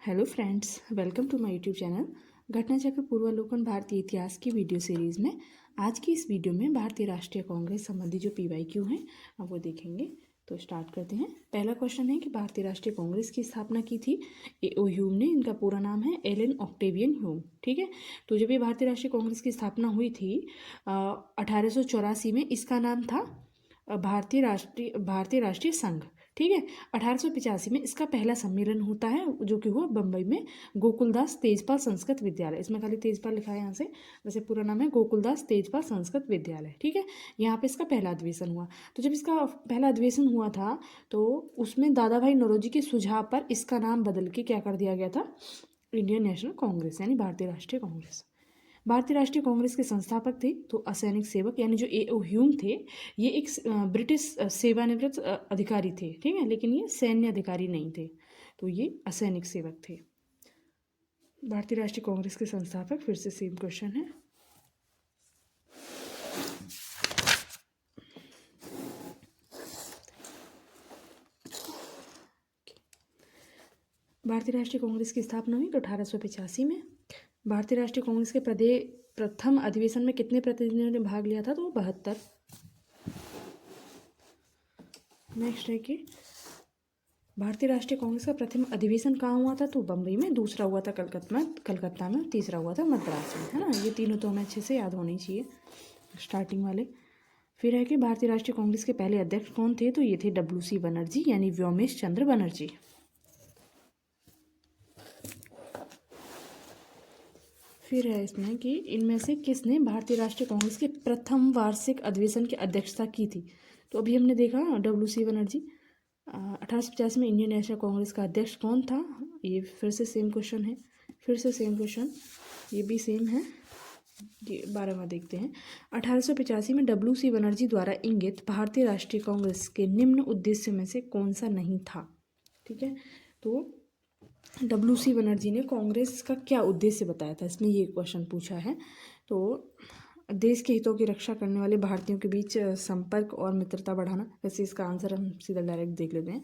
Hello friends, welcome to my YouTube channel Ghatna Chakra पूर्वावलोकन भारतीय इतिहास की वीडियो सीरीज़ में। आज की इस वीडियो में भारतीय राष्ट्रीय कांग्रेस संबंधी जो PYQ हैं अब वो देखेंगे। तो स्टार्ट करते हैं। पहला क्वेश्चन है कि भारतीय राष्ट्रीय कांग्रेस की स्थापना की थी A.O. ह्यूम ने। इनका पूरा नाम है एलन ऑक्टेवियन ह्यूम। ठीक है। तो जब ये भारतीय राष्ट्रीय कांग्रेस की स्थापना हुई थी 1884 में, इसका नाम था भारतीय राष्ट्रीय संघ। ठीक है। 1885 में इसका पहला सम्मेलन होता है जो कि हुआ बम्बई में गोकुलदास तेजपाल संस्कृत विद्यालय। इसमें खाली तेजपाल लिखा है यहाँ से, वैसे पूरा नाम है गोकुलदास तेजपाल संस्कृत विद्यालय। ठीक है। यहाँ पे इसका पहला अधिवेशन हुआ। तो जब इसका पहला अधिवेशन हुआ था तो उसमें दादा भाई नौरोजी के सुझाव पर इसका नाम बदल के क्या कर दिया गया था, इंडियन नेशनल कांग्रेस यानी भारतीय राष्ट्रीय कांग्रेस। भारतीय राष्ट्रीय कांग्रेस के संस्थापक थे तो असैनिक सेवक यानी जो A.O. ह्यूम थे, ये एक ब्रिटिश सेवानिवृत्त अधिकारी थे। ठीक है। लेकिन ये सैन्य अधिकारी नहीं थे, तो ये असैनिक सेवक थे। भारतीय राष्ट्रीय कांग्रेस के संस्थापक, फिर से सेम क्वेश्चन है। भारतीय राष्ट्रीय कांग्रेस की स्थापना हुई तो 1885 में। भारतीय राष्ट्रीय कांग्रेस के प्रथम अधिवेशन में कितने प्रतिनिधियों ने भाग लिया था, तो 72। नेक्स्ट है कि भारतीय राष्ट्रीय कांग्रेस का प्रथम अधिवेशन कहाँ हुआ था, तो बम्बई में। दूसरा हुआ था कलकत्ता में। तीसरा हुआ था मद्रास में, है ना। ये तीनों तो हमें अच्छे से याद होनी चाहिए, स्टार्टिंग वाले। फिर है कि भारतीय राष्ट्रीय कांग्रेस के पहले अध्यक्ष कौन थे, तो ये थे WC बनर्जी यानी व्योमेश चंद्र बनर्जी। फिर है इसमें कि इनमें से किसने भारतीय राष्ट्रीय कांग्रेस के प्रथम वार्षिक अधिवेशन की अध्यक्षता की थी, तो अभी हमने देखा WC बनर्जी। 1850 में इंडियन नेशनल कांग्रेस का अध्यक्ष कौन था, ये फिर से सेम क्वेश्चन है। ये भी सेम है। ये 12वां देखते हैं। 1885 में WC बनर्जी द्वारा इंगित भारतीय राष्ट्रीय कांग्रेस के निम्न उद्देश्य में से कौन सा नहीं था। ठीक है। तो WC बनर्जी ने कांग्रेस का क्या उद्देश्य बताया था, इसमें ये क्वेश्चन पूछा है। तो देश के हितों की रक्षा करने वाले भारतीयों के बीच संपर्क और मित्रता बढ़ाना। वैसे इसका आंसर हम सीधा डायरेक्ट देख लेते हैं।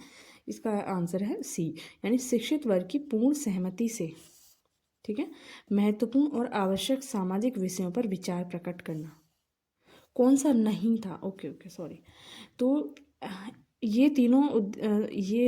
इसका आंसर है C यानी शिक्षित वर्ग की पूर्ण सहमति से, ठीक है, महत्वपूर्ण और आवश्यक सामाजिक विषयों पर विचार प्रकट करना। कौन सा नहीं था, ओके सॉरी। तो ये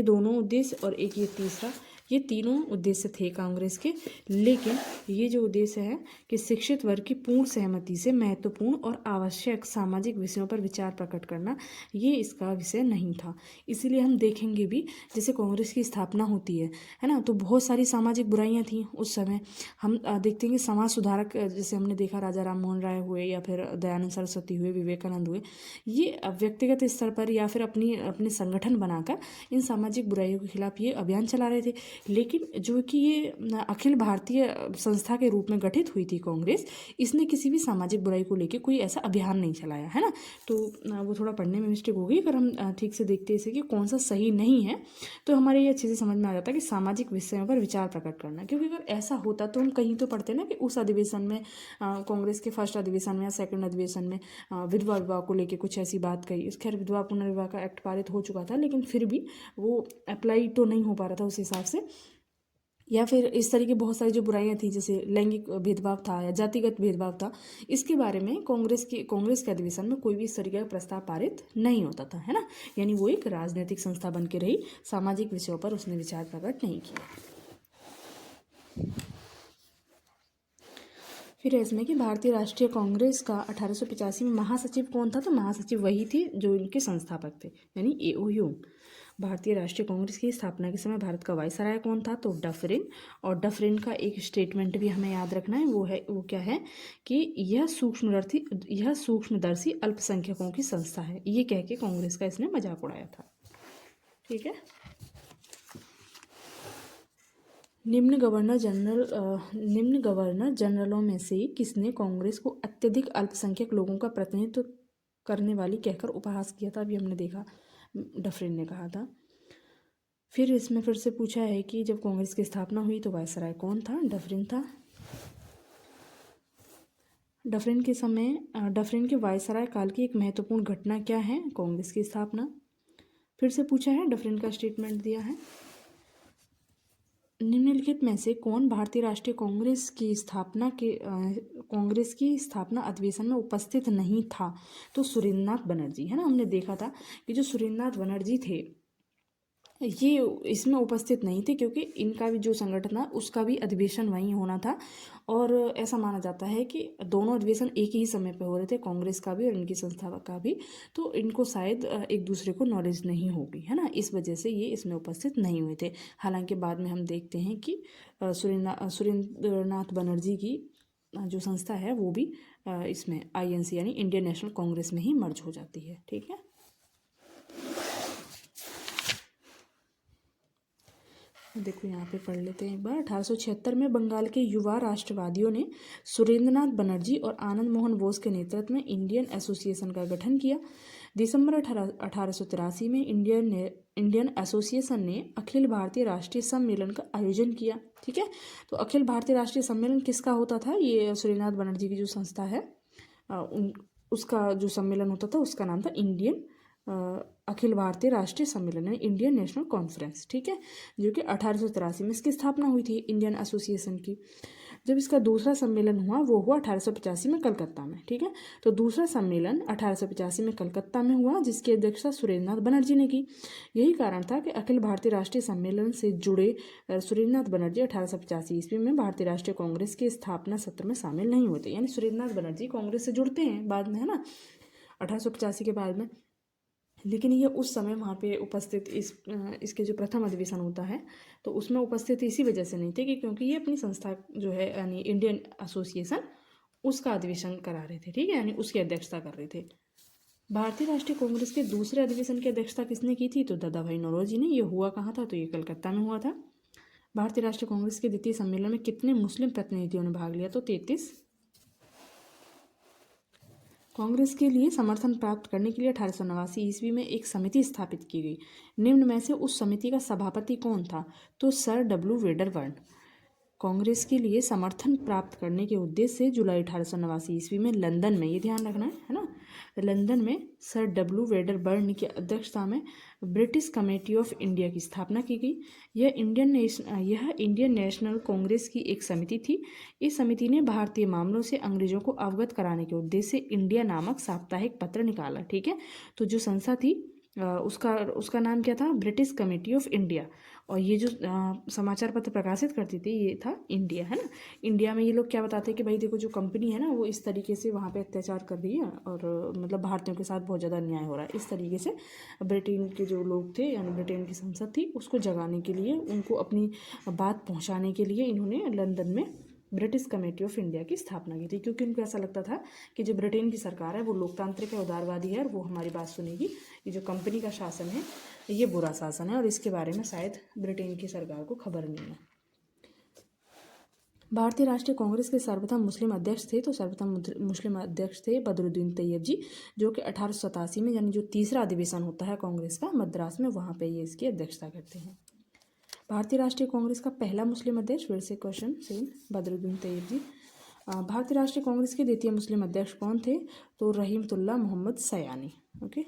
दोनों उद्देश्य और एक ये तीसरा, ये तीनों उद्देश्य थे कांग्रेस के। लेकिन ये जो उद्देश्य है कि शिक्षित वर्ग की पूर्ण सहमति से महत्वपूर्ण और आवश्यक सामाजिक विषयों पर विचार प्रकट करना, ये इसका विषय नहीं था। इसीलिए हम देखेंगे भी, जैसे कांग्रेस की स्थापना होती है ना, तो बहुत सारी सामाजिक बुराइयां थी उस समय। हम देखते हैं कि समाज सुधारक, जैसे हमने देखा राजा राम मोहन राय हुए या फिर दयानंद सरस्वती हुए, विवेकानंद हुए, ये व्यक्तिगत स्तर पर या फिर अपने संगठन बनाकर इन सामाजिक बुराइयों के खिलाफ ये अभियान चला रहे थे। लेकिन जो कि ये अखिल भारतीय संस्था के रूप में गठित हुई थी कांग्रेस, इसने किसी भी सामाजिक बुराई को लेकर कोई ऐसा अभियान नहीं चलाया, है ना। तो वो थोड़ा पढ़ने में मिस्टेक हो गई। अगर हम ठीक से देखते इसे कि कौन सा सही नहीं है, तो हमारे ये अच्छे से समझ में आ जाता है कि सामाजिक विषयों पर विचार प्रकट करना। क्योंकि अगर ऐसा होता तो हम कहीं तो पढ़ते ना कि उस अधिवेशन में, कांग्रेस के फर्स्ट अधिवेशन में या सेकंड अधिवेशन में विधवा विवाह को लेकर कुछ ऐसी बात कही। इस खैर विधवा पुनर्विवाह का एक्ट पारित हो चुका था, लेकिन फिर भी वो अप्लाई तो नहीं हो पा रहा था उस हिसाब से। या फिर इस तरह की बहुत सारी जो बुराइयां थी, जैसे लैंगिक भेदभाव था या जातिगत भेदभाव था, इसके बारे में कांग्रेस के अधिवेशन में कोई भी इस तरीके का प्रस्ताव पारित नहीं होता था, है ना। यानी वो एक राजनीतिक संस्था बन के रही, सामाजिक विषयों पर उसने विचार प्रकट नहीं किया। फिर इसमें कि भारतीय राष्ट्रीय कांग्रेस का 1885 में महासचिव कौन था, तो महासचिव वही थी जो इनके संस्थापक थे यानी A.O. ह्यूम। भारतीय राष्ट्रीय कांग्रेस की स्थापना के समय भारत का वायसराय कौन था, तो डफरिन। और डफरिन का एक स्टेटमेंट भी हमें याद रखना है, वो क्या है कि यह सूक्ष्मदर्शी अल्पसंख्यकों की संस्था है, ये कह के कांग्रेस का इसने मजाक उड़ाया था। ठीक है। निम्न गवर्नर जनरलों में से किसने कांग्रेस को अत्यधिक अल्पसंख्यक लोगों का प्रतिनिधित्व करने वाली कहकर उपहास किया था, अभी हमने देखा डफरिन ने कहा था। फिर इसमें फिर से पूछा है कि जब कांग्रेस की स्थापना हुई तो वायसराय कौन था, डफरिन था। डफरिन के वायसराय काल की एक महत्वपूर्ण घटना क्या है, कांग्रेस की स्थापना। फिर से पूछा है, डफरिन का स्टेटमेंट दिया है। निम्नलिखित में से कौन भारतीय राष्ट्रीय कांग्रेस की स्थापना अधिवेशन में उपस्थित नहीं था? तो सुरेंद्रनाथ बनर्जी, है ना। हमने देखा था कि जो सुरेंद्रनाथ बनर्जी थे ये इसमें उपस्थित नहीं थे, क्योंकि इनका भी जो संगठन था उसका भी अधिवेशन वहीं होना था। और ऐसा माना जाता है कि दोनों अधिवेशन एक ही समय पर हो रहे थे, कांग्रेस का भी और इनकी संस्था का भी। तो इनको शायद एक दूसरे को नॉलेज नहीं होगी, है ना, इस वजह से ये इसमें उपस्थित नहीं हुए थे। हालांकि बाद में हम देखते हैं कि सुरेंद्रनाथ बनर्जी की जो संस्था है वो भी इसमें INC यानी इंडियन नेशनल कांग्रेस में ही मर्ज हो जाती है। ठीक है, देखो यहाँ पे पढ़ लेते हैं एक बार। 1876 में बंगाल के युवा राष्ट्रवादियों ने सुरेंद्रनाथ बनर्जी और आनंद मोहन बोस के नेतृत्व में इंडियन एसोसिएशन का गठन किया। दिसंबर 1883 में इंडियन एसोसिएशन ने अखिल भारतीय राष्ट्रीय सम्मेलन का आयोजन किया। ठीक है, तो अखिल भारतीय राष्ट्रीय सम्मेलन किसका होता था? ये सुरेंद्रनाथ बनर्जी की जो संस्था है उसका जो सम्मेलन होता था उसका नाम था इंडियन अखिल भारतीय राष्ट्रीय सम्मेलन यानी इंडियन नेशनल कॉन्फ्रेंस। ठीक है, जो कि 1883 में इसकी स्थापना हुई थी इंडियन एसोसिएशन की। जब इसका दूसरा सम्मेलन हुआ वो हुआ 1885 में कलकत्ता में। ठीक है, तो दूसरा सम्मेलन 1885 में कलकत्ता में हुआ, जिसकी अध्यक्षता सुरेंद्रनाथ बनर्जी ने की। यही कारण था कि अखिल भारतीय राष्ट्रीय सम्मेलन से जुड़े सुरेंद्रनाथ बनर्जी 1885 ईस्वी में भारतीय राष्ट्रीय कांग्रेस के स्थापना सत्र में शामिल नहीं होते। यानी सुरेंद्रनाथ बनर्जी कांग्रेस से जुड़ते हैं बाद में, है ना, 1885 के बाद में, लेकिन ये उस समय वहाँ पे उपस्थित इसके जो प्रथम अधिवेशन होता है तो उसमें उपस्थित इसी वजह से नहीं थे कि क्योंकि ये अपनी संस्था जो है यानी इंडियन एसोसिएशन उसका अधिवेशन करा रहे थे। ठीक है, यानी उसकी अध्यक्षता कर रहे थे। भारतीय राष्ट्रीय कांग्रेस के दूसरे अधिवेशन की अध्यक्षता किसने की थी? तो दादा भाई नौरोजी ने। ये हुआ कहाँ था? तो ये कलकत्ता में हुआ था। भारतीय राष्ट्रीय कांग्रेस के द्वितीय सम्मेलन में कितने मुस्लिम प्रतिनिधियों ने भाग लिया? तो 33। कांग्रेस के लिए समर्थन प्राप्त करने के लिए 1889 ईस्वी में एक समिति स्थापित की गई। निम्न में से उस समिति का सभापति कौन था? तो सर W वेडरबर्न। कांग्रेस के लिए समर्थन प्राप्त करने के उद्देश्य से जुलाई 1889 ईस्वी में लंदन में, ये ध्यान रखना है ना, लंदन में सर W वेडरबर्न की अध्यक्षता में ब्रिटिश कमेटी ऑफ इंडिया की स्थापना की गई। यह इंडियन नेशनल कांग्रेस की एक समिति थी। इस समिति ने भारतीय मामलों से अंग्रेजों को अवगत कराने के उद्देश्य से इंडिया नामक साप्ताहिक पत्र निकाला। ठीक है, तो जो संस्था थी उसका नाम क्या था? British committee of India. और ये जो समाचार पत्र प्रकाशित करती थी ये था इंडिया, है ना। इंडिया में ये लोग क्या बताते हैं कि भाई देखो जो कंपनी है ना वो इस तरीके से वहाँ पे अत्याचार कर रही है और मतलब भारतीयों के साथ बहुत ज़्यादा अन्याय हो रहा है। इस तरीके से ब्रिटेन के जो लोग थे यानी ब्रिटेन की संसद थी उसको जगाने के लिए, उनको अपनी बात पहुँचाने के लिए इन्होंने लंदन में ब्रिटिश कमेटी ऑफ इंडिया की स्थापना की थी, क्योंकि उनको ऐसा लगता था कि जो ब्रिटेन की सरकार है वो लोकतांत्रिक है, उदारवादी है और वो हमारी बात सुनेगी। ये जो कंपनी का शासन है ये बुरा शासन है और इसके बारे में शायद ब्रिटेन की सरकार को खबर नहीं है। भारतीय राष्ट्रीय कांग्रेस के सर्वप्रथम मुस्लिम अध्यक्ष थे, तो सर्वप्रथम मुस्लिम अध्यक्ष थे बदरुद्दीन तैयब जी, जो कि 1887 में यानी जो तीसरा अधिवेशन होता है कांग्रेस का मद्रास में, वहाँ पे ये इसकी अध्यक्षता करते हैं। भारतीय राष्ट्रीय कांग्रेस का पहला मुस्लिम अध्यक्ष, फिर से क्वेश्चन सेम, बदरुद्दीन तैयब जी। भारतीय राष्ट्रीय कांग्रेस के द्वितीय मुस्लिम अध्यक्ष कौन थे? तो रहीमतुल्लाह मोहम्मद सयानी। ओके,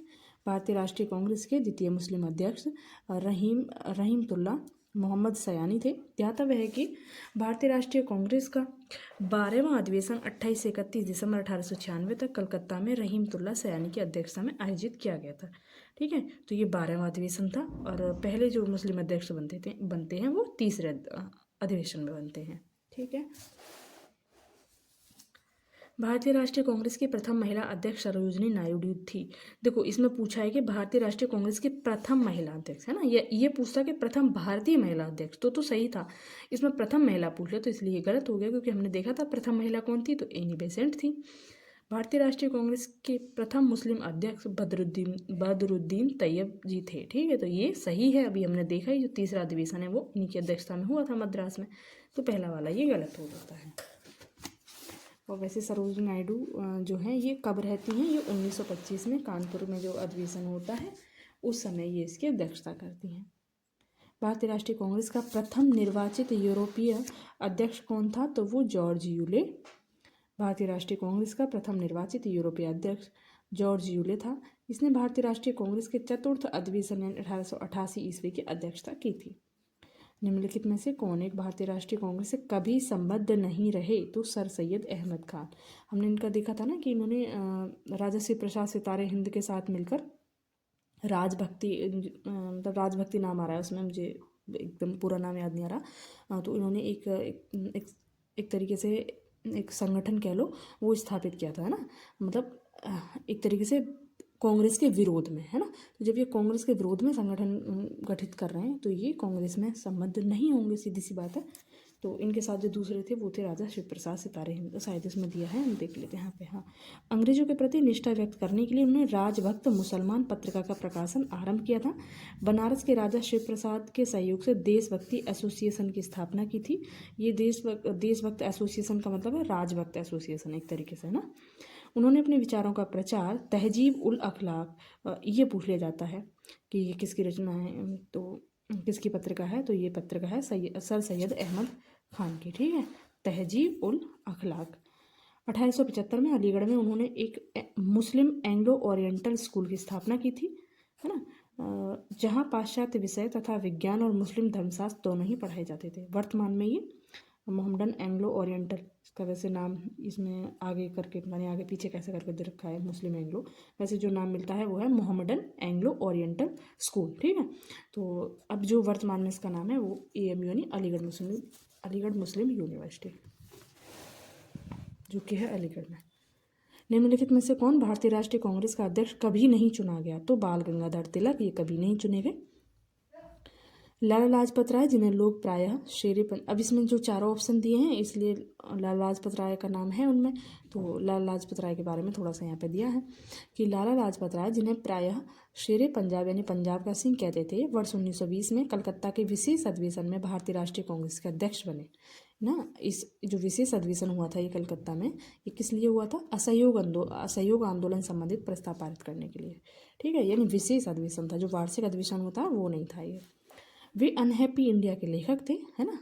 भारतीय राष्ट्रीय कांग्रेस के द्वितीय मुस्लिम अध्यक्ष रहीमतुल्लाह मोहम्मद सयानी थे। ध्यातव्य है कि भारतीय राष्ट्रीय कांग्रेस का 12वां अधिवेशन 28 से 31 दिसंबर 1896 तक कलकत्ता में रहीमतुल्लाह सयानी की अध्यक्षता में आयोजित किया गया था। ठीक है, तो ये 12वां अधिवेशन था और पहले जो मुस्लिम अध्यक्ष बनते हैं वो तीसरे अधिवेशन में बनते हैं। ठीक है, भारतीय राष्ट्रीय कांग्रेस की प्रथम महिला अध्यक्ष सरोजिनी नायडू थी। देखो इसमें पूछा है कि भारतीय राष्ट्रीय कांग्रेस की प्रथम महिला अध्यक्ष, है ना, ये पूछता कि प्रथम भारतीय महिला अध्यक्ष, तो सही था। इसमें प्रथम महिला पूछ लिया तो इसलिए गलत हो गया, क्योंकि हमने देखा था प्रथम महिला कौन थी, तो एनी बेसेंट थी। भारतीय राष्ट्रीय कांग्रेस के प्रथम मुस्लिम अध्यक्ष बदरुद्दीन तैयब जी थे। ठीक है, तो ये सही है। अभी हमने देखा ही जो तीसरा अधिवेशन है वो इन्हीं की अध्यक्षता में हुआ था मद्रास में, तो पहला वाला ये गलत हो जाता है। और वैसे सरोजिनी नायडू जो हैं ये कब रहती हैं? ये 1925 में कानपुर में जो अधिवेशन होता है उस समय ये इसकी अध्यक्षता करती हैं। भारतीय राष्ट्रीय कांग्रेस का प्रथम निर्वाचित यूरोपीय अध्यक्ष कौन था? तो वो जॉर्ज यूले। भारतीय राष्ट्रीय कांग्रेस का प्रथम निर्वाचित यूरोपीय अध्यक्ष जॉर्ज यूले था। इसने भारतीय राष्ट्रीय कांग्रेस के चतुर्थ अधिवेशन 1888 ईस्वी की अध्यक्षता की थी। निम्नलिखित में से कौन एक भारतीय राष्ट्रीय कांग्रेस से कभी संबद्ध नहीं रहे? तो सर सैयद अहमद खान। हमने इनका देखा था ना कि इन्होंने राजा शिव प्रसाद सितारे हिंद के साथ मिलकर राजभक्ति, मतलब राजभक्ति नाम आ रहा है उसमें, मुझे एकदम पूरा नाम याद नहीं आ रहा। तो इन्होंने एक तरीके से एक संगठन कह लो वो स्थापित किया था, है ना, मतलब एक तरीके से कांग्रेस के विरोध में, है ना। तो जब ये कांग्रेस के विरोध में संगठन गठित कर रहे हैं तो ये कांग्रेस में संबद्ध नहीं होंगे, सीधी सी बात है। तो इनके साथ जो दूसरे थे वो थे राजा शिव प्रसाद सितारे हिंद, शायद इसमें दिया है, हम देख लेते हैं यहाँ पे। हाँ, अंग्रेजों के प्रति निष्ठा व्यक्त करने के लिए उन्होंने राजभक्त मुसलमान पत्रिका का प्रकाशन आरंभ किया था। बनारस के राजा शिव प्रसाद के सहयोग से देशभक्ति एसोसिएशन की स्थापना की थी। ये देशभक्त एसोसिएशन का मतलब है राजभक्त एसोसिएशन एक तरीके से, है ना। उन्होंने अपने विचारों का प्रचार तहजीब उल अखलाक, ये पूछ लिया जाता है कि ये किसकी रचना है, तो किसकी पत्रिका है, तो ये पत्रिका है सर सैयद अहमद खान की, ठीक है। तहजीब उल अखलाक। 1875 में अलीगढ़ में उन्होंने एक मुस्लिम एंग्लो ओरिएंटल स्कूल की स्थापना की थी, है ना, जहाँ पाश्चात्य विषय तथा विज्ञान और मुस्लिम धर्मशास्त्र दोनों ही पढ़ाए जाते थे। वर्तमान में ये मोहम्मडन एंग्लो ओरिएंटल, इसका वैसे नाम इसमें आगे करके मैंने आगे पीछे कैसे करके दे रखा है, मुस्लिम एंग्लो, वैसे जो नाम मिलता है वो है मोहम्मडन एंग्लो ओरिएंटल स्कूल, ठीक है। तो अब जो वर्तमान में इसका नाम है वो AMU यानी अलीगढ़ मुस्लिम यूनिवर्सिटी, जो कि है अलीगढ़ में। निम्नलिखित में से कौन भारतीय राष्ट्रीय कांग्रेस का अध्यक्ष कभी नहीं चुना गया? तो बाल गंगाधर तिलक, ये कभी नहीं चुने गए। लाला लाजपत राय, जिन्हें लोग प्रायः अब इसमें जो चारों ऑप्शन दिए हैं इसलिए लाला लाजपत राय का नाम है उनमें, तो लाला लाजपत राय के बारे में थोड़ा सा यहाँ पे दिया है कि लाला लाजपत राय, जिन्हें प्रायः शेरे पंजाब यानी पंजाब का सिंह कहते थे, वर्ष 1920 में कलकत्ता के विशेष अधिवेशन में भारतीय राष्ट्रीय कांग्रेस के अध्यक्ष बने ना। इस जो विशेष अधिवेशन हुआ था ये कलकत्ता में, ये किस लिए हुआ था? असहयोग आंदोलन संबंधित प्रस्ताव पारित करने के लिए, ठीक है, यानी विशेष अधिवेशन था, जो वार्षिक अधिवेशन होता है वो नहीं था ये। वे अनहैप्पी इंडिया के लेखक थे, है ना,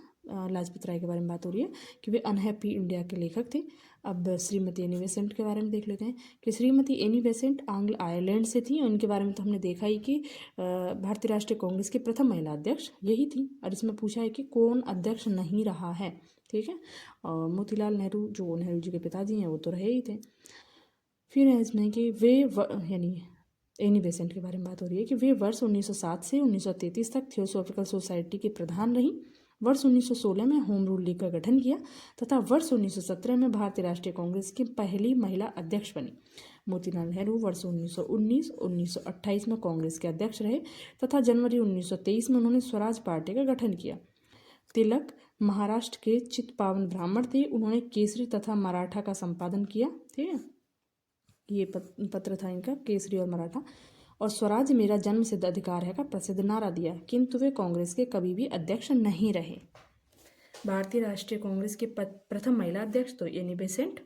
लाजपत राय के बारे में बात हो रही है कि वे अनहैप्पी इंडिया के लेखक थे। अब श्रीमती एनी बेसेंट के बारे में देख लेते हैं कि श्रीमती एनी बेसेंट आंग्ल आयरलैंड से थी, और इनके बारे में तो हमने देखा ही कि भारतीय राष्ट्रीय कांग्रेस की प्रथम महिला अध्यक्ष यही थी। और इसमें पूछा है कि कौन अध्यक्ष नहीं रहा है, ठीक है, और मोतीलाल नेहरू, जो नेहरू जी के पिताजी हैं, वो तो रहे ही थे। फिर है इसमें कि वे यानी एनी बेसेंट के बारे में बात हो रही है कि वे वर्ष 1907 से 1933 तक थियोसॉफिकल सोसाइटी के प्रधान रहीं। वर्ष 1916 में होम रूल लीग का गठन किया तथा वर्ष 1917 में भारतीय राष्ट्रीय कांग्रेस की पहली महिला अध्यक्ष बनी। मोतीलाल नेहरू वर्ष 1919-1928 में कांग्रेस के अध्यक्ष रहे तथा जनवरी 1923 में उन्होंने स्वराज पार्टी का गठन किया। तिलक महाराष्ट्र के चित्पावन ब्राह्मण थे, उन्होंने केसरी तथा मराठा का संपादन किया, ठीक है, ये पत्र था इनका, केसरी और मराठा। और स्वराज मेरा जन्म सिद्ध अधिकार है का प्रसिद्ध नारा दिया, किंतु वे कांग्रेस के कभी भी अध्यक्ष नहीं रहे। भारतीय राष्ट्रीय कांग्रेस के प्रथम महिला अध्यक्ष तो एनी बेसेंट।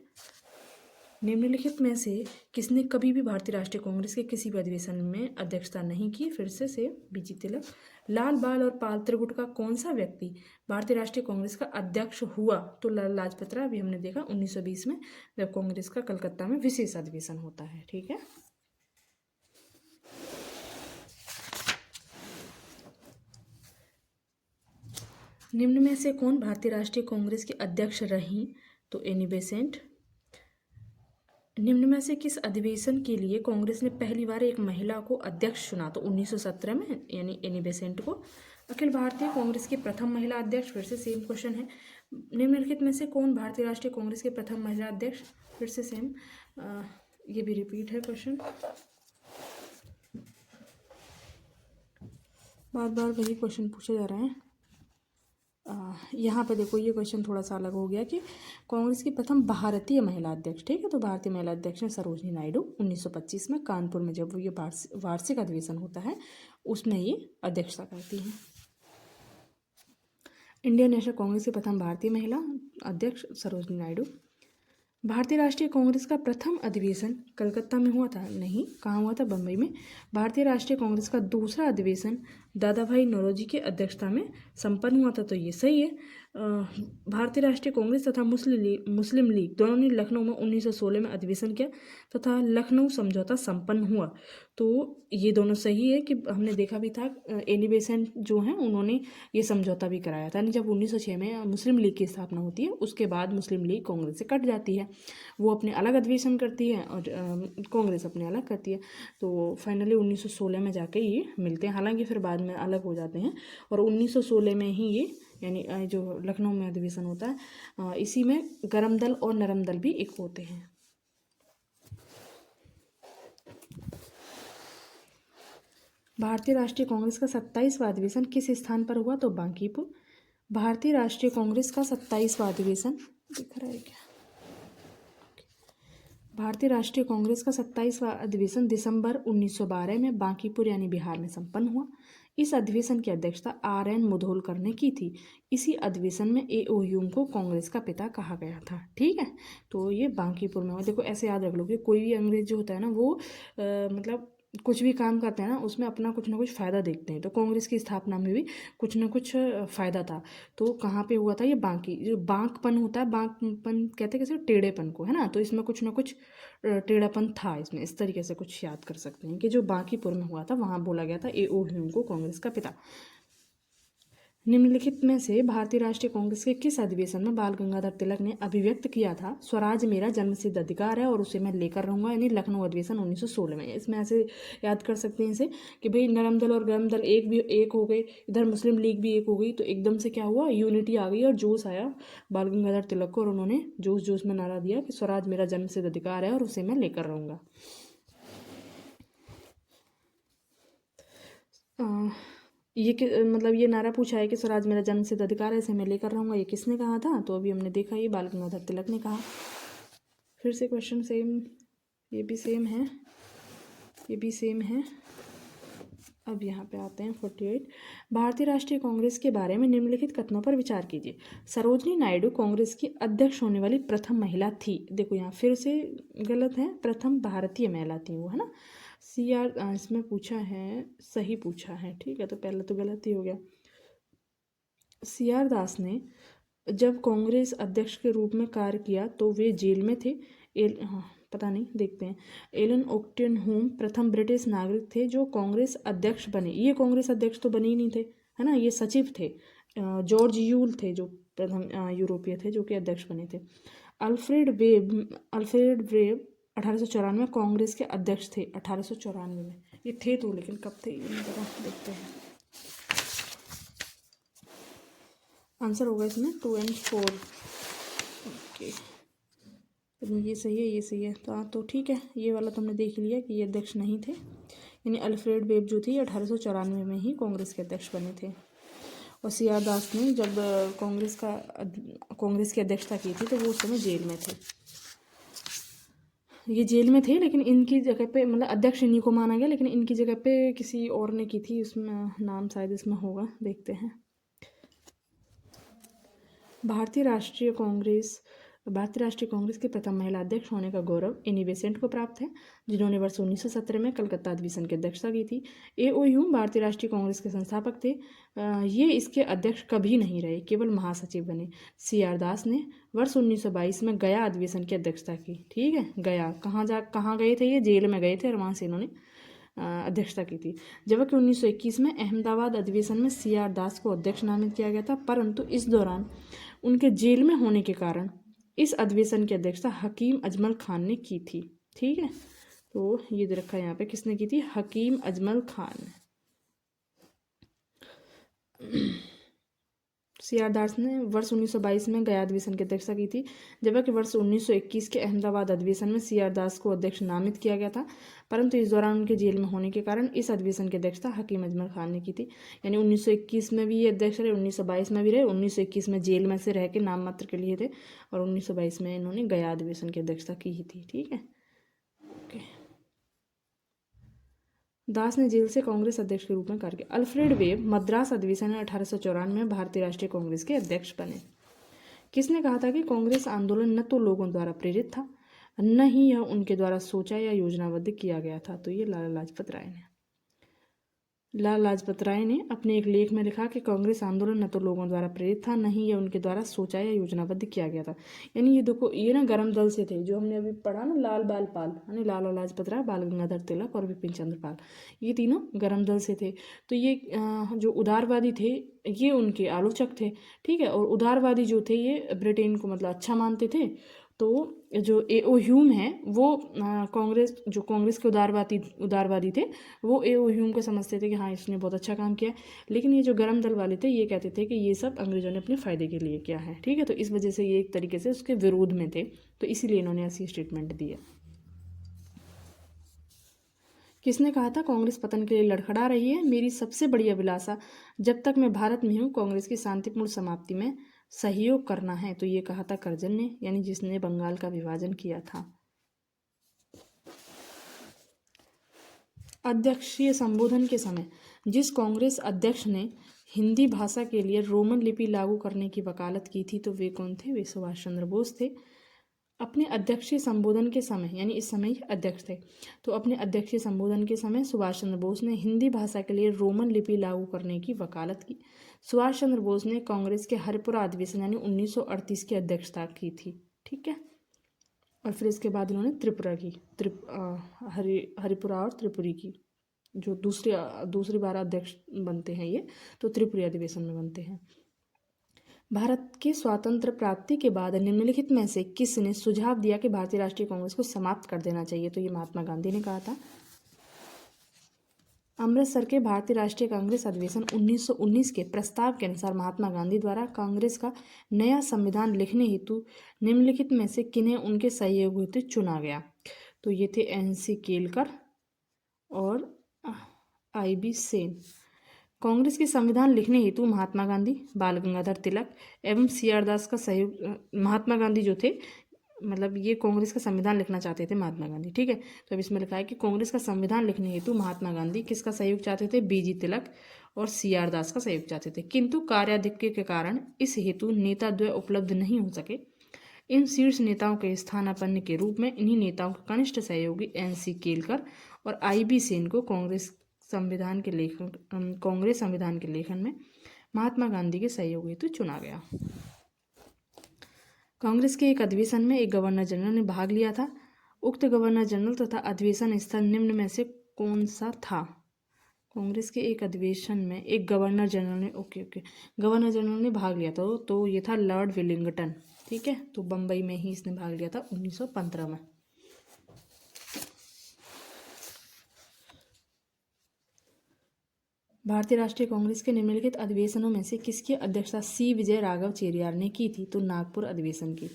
निम्नलिखित में से किसने कभी भी भारतीय राष्ट्रीय कांग्रेस के किसी भी अधिवेशन में अध्यक्षता नहीं की? फिर से बीजी तिलक। लाल बाल और पाल त्रिगुट का कौन सा व्यक्ति भारतीय राष्ट्रीय कांग्रेस का अध्यक्ष हुआ? तो लाला लाजपत राय, अभी हमने देखा 1920 में जब कांग्रेस का कलकत्ता में विशेष अधिवेशन होता है, ठीक है। निम्न में से कौन भारतीय राष्ट्रीय कांग्रेस की अध्यक्ष रहीं? तो एनी बेसेंट। निम्न में से किस अधिवेशन के लिए कांग्रेस ने पहली बार एक महिला को अध्यक्ष चुना? तो 1917 में, यानी एनी बेसेंट को। अखिल भारतीय कांग्रेस की प्रथम महिला अध्यक्ष, फिर से सेम क्वेश्चन है। निम्नलिखित में से कौन भारतीय राष्ट्रीय कांग्रेस के प्रथम महिला अध्यक्ष? फिर से सेम, ये भी रिपीट है क्वेश्चन, बार बार वही क्वेश्चन पूछे जा रहे हैं। यहाँ पे देखो ये क्वेश्चन थोड़ा सा अलग हो गया कि कांग्रेस की प्रथम भारतीय महिला अध्यक्ष, ठीक है, तो भारतीय महिला अध्यक्ष है सरोजनी नायडू। 1925 में कानपुर में जब ये वार्षिक अधिवेशन होता है उसमें ये अध्यक्षता करती हैं। इंडियन नेशनल कांग्रेस की प्रथम भारतीय महिला अध्यक्ष सरोजनी नायडू। भारतीय राष्ट्रीय कांग्रेस का प्रथम अधिवेशन कलकत्ता में हुआ था? नहीं, कहाँ हुआ था? बम्बई में। भारतीय राष्ट्रीय कांग्रेस का दूसरा अधिवेशन दादा भाई नौरोजी की अध्यक्षता में संपन्न हुआ था, तो ये सही है। भारतीय राष्ट्रीय कांग्रेस तथा मुस्लिम लीग दोनों ने लखनऊ में 1916 में अधिवेशन किया तथा लखनऊ समझौता संपन्न हुआ, तो ये दोनों सही है। कि हमने देखा भी था एनी बेसेंट जो हैं उन्होंने ये समझौता भी कराया था। यानी जब 1906 में मुस्लिम लीग की स्थापना होती है उसके बाद मुस्लिम लीग कांग्रेस से कट जाती है, वो अपने अलग अधिवेशन करती है और कांग्रेस अपने अलग करती है। तो फाइनली 1916 में जाके ये मिलते हैं, हालांकि फिर बाद में अलग हो जाते हैं। और 1916 में ही ये यानी जो लखनऊ में अधिवेशन होता है, इसी में गरम दल और नरम दल भी एक होते हैं। भारतीय राष्ट्रीय कांग्रेस का 27वां अधिवेशन किस स्थान पर हुआ, तो बांकीपुर। भारतीय राष्ट्रीय कांग्रेस का 27वां अधिवेशन दिख रहा है क्या? भारतीय राष्ट्रीय कांग्रेस का 27वां अधिवेशन दिसंबर 1912 में बांकीपुर यानी बिहार में संपन्न हुआ। इस अधिवेशन की अध्यक्षता RN मुधोलकर ने की थी। इसी अधिवेशन में A.O. ह्यूम को कांग्रेस का पिता कहा गया था। ठीक है, तो ये बांकीपुर में हुआ। देखो ऐसे याद रख लो कि कोई भी अंग्रेज जो होता है ना वो मतलब कुछ भी काम करते हैं ना उसमें अपना कुछ ना कुछ फ़ायदा देखते हैं, तो कांग्रेस की स्थापना में भी कुछ ना कुछ फ़ायदा था। तो कहाँ पे हुआ था ये? बांकी, जो बांकपन होता है, बांकपन कहते हैं कैसे, टेढ़ेपन को, है ना, तो इसमें कुछ ना कुछ टेढ़ापन था इसमें, इस तरीके से कुछ याद कर सकते हैं कि जो बांकीपुर में हुआ था वहाँ बोला गया था A.O. ह्यूम को कांग्रेस का पिता। निम्नलिखित में से भारतीय राष्ट्रीय कांग्रेस के किस अधिवेशन में बाल गंगाधर तिलक ने अभिव्यक्त किया था स्वराज मेरा जन्मसिद्ध अधिकार है और उसे मैं लेकर रहूंगा, यानी लखनऊ अधिवेशन 1916 में। इसमें ऐसे याद कर सकते हैं इसे कि भाई नरम दल और गरम दल एक हो गए, इधर मुस्लिम लीग भी एक हो गई, तो एकदम से क्या हुआ, यूनिटी आ गई और जोश आया बाल गंगाधर तिलक को, और उन्होंने जोश जोश में नारा दिया कि स्वराज मेरा जन्मसिद्ध अधिकार है और उसे मैं लेकर रहूंगा। मतलब ये नारा पूछा है कि स्वराज मेरा जन्मसिद्ध अधिकार है, इसे मैं लेकर रहूंगा, ये किसने कहा था? तो अभी हमने देखा ये बाल गंगाधर तिलक ने कहा। फिर से क्वेश्चन सेम, ये भी सेम है, ये भी सेम है। अब यहाँ पे आते हैं 48। भारतीय राष्ट्रीय कांग्रेस के बारे में निम्नलिखित कथनों पर विचार कीजिए। सरोजनी नायडू कांग्रेस की अध्यक्ष होने वाली प्रथम महिला थी। देखो यहाँ फिर से गलत है, प्रथम भारतीय महिला थी वो, है ना। CR इसमें पूछा है, सही पूछा है, ठीक है, तो पहले तो गलत ही हो गया। CR दास ने जब कांग्रेस अध्यक्ष के रूप में कार्य किया तो वे जेल में थे। पता नहीं, देखते हैं। एलन ओक्टेनहोम प्रथम ब्रिटिश नागरिक थे जो कांग्रेस अध्यक्ष बने। ये कांग्रेस अध्यक्ष तो बने ही नहीं थे, है ना, ये सचिव थे। जॉर्ज यूल थे जो प्रथम यूरोपीय थे जो कि अध्यक्ष बने थे। अल्फ्रेड वेब 1894 कांग्रेस के अध्यक्ष थे। 1894 में ये थे, तो लेकिन कब थे ये नहीं पता, देखते हैं। आंसर होगा इसमें 2 और 4। ओके, ये सही है, ये सही है, तो ठीक है, ये वाला तो हमने देख लिया कि ये अध्यक्ष नहीं थे। यानी अल्फ्रेड वेब जो थी 1894 में ही कांग्रेस के अध्यक्ष बने थे। और CR दास ने जब कांग्रेस की अध्यक्षता की थी तो वो उस समय जेल में थे। ये जेल में थे, लेकिन इनकी जगह पे मतलब अध्यक्ष इन्हीं को माना गया, लेकिन इनकी जगह पे किसी और ने की थी, उसमें नाम शायद इसमें होगा, देखते हैं। भारतीय राष्ट्रीय कांग्रेस के प्रथम महिला अध्यक्ष होने का गौरव एनी बेसेंट को प्राप्त है, जिन्होंने वर्ष 1917 में कलकत्ता अधिवेशन की अध्यक्षता की थी। A.O. ह्यूम भारतीय राष्ट्रीय कांग्रेस के संस्थापक थे। ये इसके अध्यक्ष कभी नहीं रहे, केवल महासचिव बने। CR दास ने वर्ष 1922 में गया अधिवेशन की अध्यक्षता की। ठीक है, गया कहाँ गए थे? ये जेल में गए थे और वहाँ से इन्होंने अध्यक्षता की थी। जबकि 1921 में अहमदाबाद अधिवेशन में CR दास को अध्यक्ष नामित किया गया था, परंतु इस दौरान उनके जेल में होने के कारण इस अधिवेशन की अध्यक्षता हकीम अजमल खान ने की थी। ठीक है, तो ये दे रखा है यहाँ पे, किसने की थी? हकीम अजमल खान। CR दास ने वर्ष 1922 में गया अधिवेशन की अध्यक्षता की थी, जबकि वर्ष 1921 के अहमदाबाद अधिवेशन में CR दास को अध्यक्ष नामित किया गया था, परंतु इस दौरान उनके जेल में होने के कारण इस अधिवेशन की अध्यक्षता हकीम अजमल खान ने की थी। यानी 1921 में भी ये अध्यक्ष रहे, 1922 में भी रहे। 1921 में जेल में से रह के नाम मात्र के लिए थे और 1922 में इन्होंने गया अधिवेशन की अध्यक्षता की ही थी। ठीक है, ओके। दास ने जेल से कांग्रेस अध्यक्ष के रूप में कार्य किया। अल्फ्रेड वेब मद्रास अधिवेशन में 1894 में भारतीय राष्ट्रीय कांग्रेस के अध्यक्ष बने। किसने कहा था कि कांग्रेस आंदोलन न तो लोगों द्वारा प्रेरित था, न ही यह उनके द्वारा सोचा या योजनाबद्ध किया गया था? तो ये लाला लाजपत राय ने। लाला लाजपत राय ने अपने एक लेख में लिखा कि कांग्रेस आंदोलन न तो लोगों द्वारा प्रेरित था, न ही यह उनके द्वारा सोचा या योजनाबद्ध किया गया था। यानी ये देखो, ये ना गर्म दल से थे, जो हमने अभी पढ़ा ना, लाल बाल पाल, यानी लाला लाजपत राय, बाल गंगाधर तिलक और बिपिन चंद्र पाल, ये तीनों गर्म दल से थे। तो ये जो उदारवादी थे ये उनके आलोचक थे, ठीक है। और उदारवादी जो थे ये ब्रिटेन को मतलब अच्छा मानते थे। तो जो ए.ओ. ह्यूम है वो कांग्रेस के उदारवादी थे, वो ए.ओ. ह्यूम को समझते थे कि हाँ इसने बहुत अच्छा काम किया। लेकिन ये जो गरम दल वाले थे ये कहते थे कि ये सब अंग्रेजों ने अपने फ़ायदे के लिए किया है, ठीक है। तो इस वजह से ये एक तरीके से उसके विरोध में थे, तो इसीलिए इन्होंने ऐसी स्टेटमेंट दी है। किसने कहा था कांग्रेस पतन के लिए लड़खड़ा रही है? मेरी सबसे बड़ी अभिलाषा जब तक मैं भारत में हूँ कांग्रेस की शांतिपूर्ण समाप्ति में सहयोग करना है। तो ये कहा था कर्जन ने, यानी जिसने बंगाल का विभाजन किया था। अध्यक्षीय संबोधन के समय जिस कांग्रेस अध्यक्ष ने हिंदी भाषा के लिए रोमन लिपि लागू करने की वकालत की थी, तो वे कौन थे? वे सुभाष चंद्र बोस थे। अपने अध्यक्षीय संबोधन के समय, यानी इस समय अध्यक्ष थे, तो अपने अध्यक्षीय संबोधन के समय सुभाष चंद्र बोस ने हिंदी भाषा के लिए रोमन लिपि लागू करने की वकालत की। सुभाष चंद्र बोस ने कांग्रेस के हरिपुरा अधिवेशन यानी 1938 की अध्यक्षता की थी, ठीक है। और फिर इसके बाद इन्होंने त्रिपुरा की, हरिपुरा और त्रिपुरी की, जो दूसरी बार अध्यक्ष बनते हैं ये, तो त्रिपुरी अधिवेशन में बनते हैं। भारत के स्वातंत्र प्राप्ति के बाद निम्नलिखित में से किसने सुझाव दिया कि भारतीय राष्ट्रीय कांग्रेस को समाप्त कर देना चाहिए? तो ये महात्मा गांधी ने कहा था। अमृतसर के भारतीय राष्ट्रीय कांग्रेस अधिवेशन 1919 के प्रस्ताव के अनुसार महात्मा गांधी द्वारा कांग्रेस का नया संविधान लिखने हेतु निम्नलिखित में से किन्हें उनके सहयोग हेतु चुना गया? तो ये थे NC केलकर और IB सेन। कांग्रेस के संविधान लिखने हेतु महात्मा गांधी, बाल गंगाधर तिलक एवं CR दास का सहयोग। महात्मा गांधी जो थे, मतलब ये कांग्रेस का संविधान लिखना चाहते थे महात्मा गांधी, ठीक है। तो अब इसमें लिखा है कि कांग्रेस का संविधान लिखने हेतु महात्मा गांधी किसका सहयोग चाहते थे? BG तिलक और CR दास का सहयोग चाहते थे, किंतु कार्याधिक्य के कारण इस हेतु नेता द्वय उपलब्ध नहीं हो सके। इन शीर्ष नेताओं के स्थानापन्न के रूप में इन्हीं नेताओं के कनिष्ठ सहयोगी NC केलकर और IB सेन को कांग्रेस संविधान के लेखन में महात्मा गांधी के सहयोग हेतु चुना गया। कांग्रेस के एक अधिवेशन में एक गवर्नर जनरल ने भाग लिया था। उक्त गवर्नर जनरल तथा अधिवेशन स्थल निम्न में से कौन सा था? कांग्रेस के एक अधिवेशन में एक गवर्नर जनरल ने गवर्नर जनरल ने भाग लिया था, तो ये था लॉर्ड विलिंगटन, ठीक है। तो बम्बई में ही इसने भाग लिया था 1915 में। भारतीय राष्ट्रीय कांग्रेस के निम्नलिखित अधिवेशनों में से किसकी अध्यक्षता C. विजय राघव चेरियार ने की थी? तो नागपुर अधिवेशन की।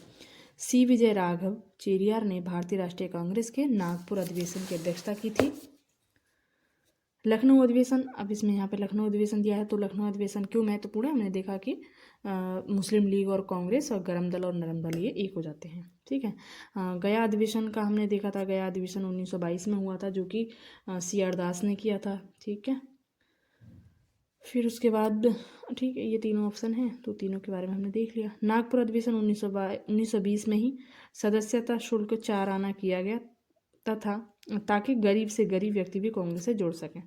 C. विजय राघव चेरियार ने भारतीय राष्ट्रीय कांग्रेस के नागपुर अधिवेशन की अध्यक्षता की थी। लखनऊ अधिवेशन, अब इसमें यहाँ पे लखनऊ अधिवेशन दिया है, तो लखनऊ अधिवेशन क्यों महत्वपूर्ण है? हमने देखा कि मुस्लिम लीग और कांग्रेस और गरम दल और नरम दल ये एक हो जाते हैं, ठीक है। गया अधिवेशन का हमने देखा था, गया अधिवेशन 1922 में हुआ था, जो कि CR दास ने किया था, ठीक है। फिर उसके बाद, ठीक है, ये तीनों ऑप्शन हैं, तो तीनों के बारे में हमने देख लिया। नागपुर अधिवेशन 1920 में ही सदस्यता शुल्क 4 आना किया गया तथा ताकि गरीब से गरीब व्यक्ति भी कांग्रेस से जुड़ सकें।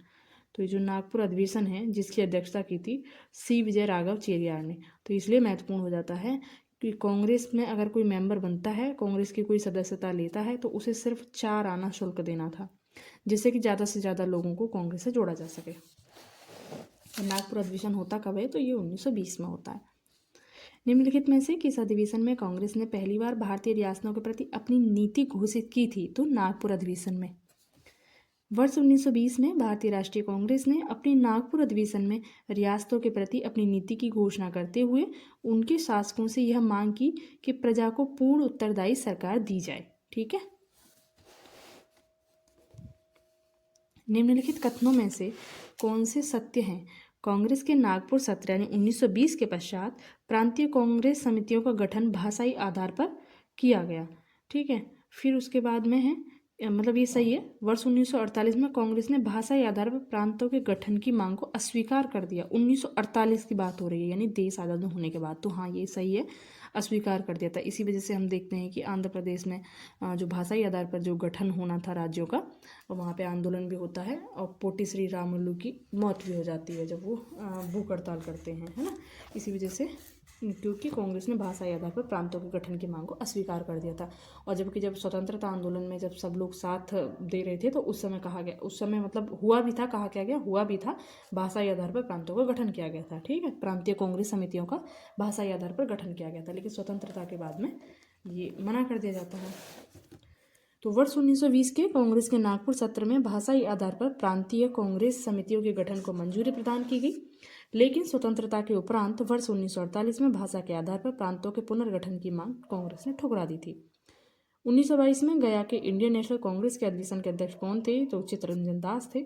तो ये जो नागपुर अधिवेशन है जिसकी अध्यक्षता की थी C. विजय राघव चेरियार ने, तो इसलिए महत्वपूर्ण हो जाता है कि कांग्रेस में अगर कोई मेंबर बनता है, कांग्रेस की कोई सदस्यता लेता है, तो उसे सिर्फ 4 आना शुल्क देना था, जिससे कि ज़्यादा से ज़्यादा लोगों को कांग्रेस से जोड़ा जा सके। नागपुर अधिवेशन होता कब है? तो ये 1920 में होता है। निम्नलिखित में से किस अधिवेशन में कांग्रेस ने पहली बार भारतीय रियासतों के प्रति अपनी नीति घोषित की थी? तो नागपुर अधिवेशन में। वर्ष 1920 में भारतीय राष्ट्रीय कांग्रेस ने अपने नागपुर अधिवेशन में रियासतों के प्रति अपनी नीति की घोषणा करते हुए उनके शासकों से यह मांग की कि प्रजा को पूर्ण उत्तरदायी सरकार दी जाए, ठीक है। निम्नलिखित कथनों में से कौन से सत्य हैं? कांग्रेस के नागपुर सत्र यानी 1920 के पश्चात प्रांतीय कांग्रेस समितियों का गठन भाषाई आधार पर किया गया, ठीक है। फिर उसके बाद में है मतलब ये सही है। वर्ष 1948 में कांग्रेस ने भाषाई आधार पर प्रांतों के गठन की मांग को अस्वीकार कर दिया। 1948 की बात हो रही है, यानी देश आज़ाद होने के बाद। तो हाँ, ये सही है, अस्वीकार कर दिया था। इसी वजह से हम देखते हैं कि आंध्र प्रदेश में जो भाषाई आधार पर जो गठन होना था राज्यों का, वहाँ पे आंदोलन भी होता है और पोटी श्री रामुलु की मौत भी हो जाती है जब वो भूख हड़ताल करते हैं, है ना। इसी वजह से, क्योंकि कांग्रेस ने भाषाई आधार पर प्रांतों के गठन की मांग को अस्वीकार कर दिया था। और जबकि जब स्वतंत्रता आंदोलन में जब सब लोग साथ दे रहे थे, तो उस समय कहा गया, उस समय मतलब हुआ भी था, कहा क्या गया, हुआ भी था, भाषाई आधार पर प्रांतों का गठन किया गया था। ठीक है, प्रांतीय कांग्रेस समितियों का भाषाई आधार पर गठन किया गया था, लेकिन स्वतंत्रता के बाद में ये मना कर दिया जाता है। तो वर्ष 1920 के कांग्रेस के नागपुर सत्र में भाषाई आधार पर प्रांतीय कांग्रेस समितियों के गठन को मंजूरी प्रदान की गई, लेकिन स्वतंत्रता के उपरांत वर्ष 1948 में भाषा के आधार पर प्रांतों के पुनर्गठन की मांग कांग्रेस ने ठुकरा दी थी। 1922 में गया के इंडियन नेशनल कांग्रेस के अधिवेशन के अध्यक्ष कौन थे? तो चित्तरंजन दास थे।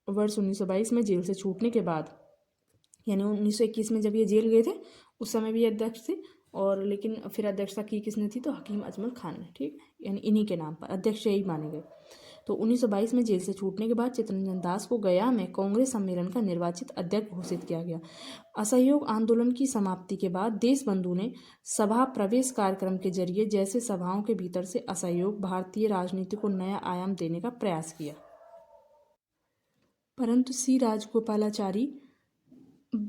वर्ष 1922 में जेल से छूटने के बाद, यानी 1921 में जब ये जेल गए थे, उस समय भी अध्यक्ष थे, और लेकिन फिर अध्यक्षता की किसने थी? तो हकीम अजमल खान ने। ठीक, यानी इन्हीं के नाम पर अध्यक्ष यही माने गए। तो 1922 में जेल से छूटने के बाद चित्तरंजन दास को गया में कांग्रेस सम्मेलन का निर्वाचित अध्यक्ष घोषित किया गया। असहयोग आंदोलन की समाप्ति के बाद देशबंधु ने सभा प्रवेश कार्यक्रम के जरिए जैसे सभाओं के भीतर से असहयोग भारतीय राजनीति को नया आयाम देने का प्रयास किया, परंतु सी राजगोपालाचारी,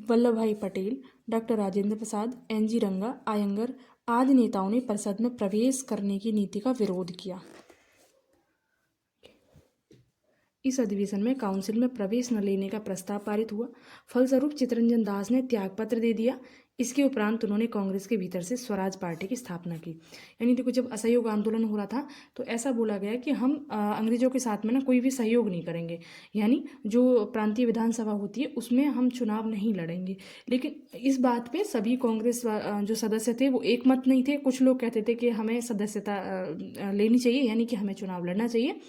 वल्लभ भाई पटेल, डॉक्टर राजेंद्र प्रसाद, एन.जी. रंगा, आयंगर आदि नेताओं ने परिषद में प्रवेश करने की नीति का विरोध किया। इस अधिवेशन में काउंसिल में प्रवेश न लेने का प्रस्ताव पारित हुआ। फलस्वरूप चित्तरंजन दास ने त्यागपत्र दे दिया। इसके उपरांत उन्होंने कांग्रेस के भीतर से स्वराज पार्टी की स्थापना की। यानी देखो, जब असहयोग आंदोलन हो रहा था तो ऐसा बोला गया कि हम अंग्रेजों के साथ में ना कोई भी सहयोग नहीं करेंगे, यानी जो प्रांतीय विधानसभा होती है उसमें हम चुनाव नहीं लड़ेंगे। लेकिन इस बात पे सभी कांग्रेस जो सदस्य थे वो एक मत नहीं थे। कुछ लोग कहते थे कि हमें सदस्यता लेनी चाहिए, यानी कि हमें चुनाव लड़ना चाहिए,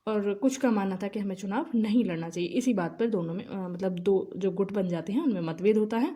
और कुछ का मानना था कि हमें चुनाव नहीं लड़ना चाहिए। इसी बात पर दोनों में मतलब दो जो गुट बन जाते हैं उनमें मतभेद होता है।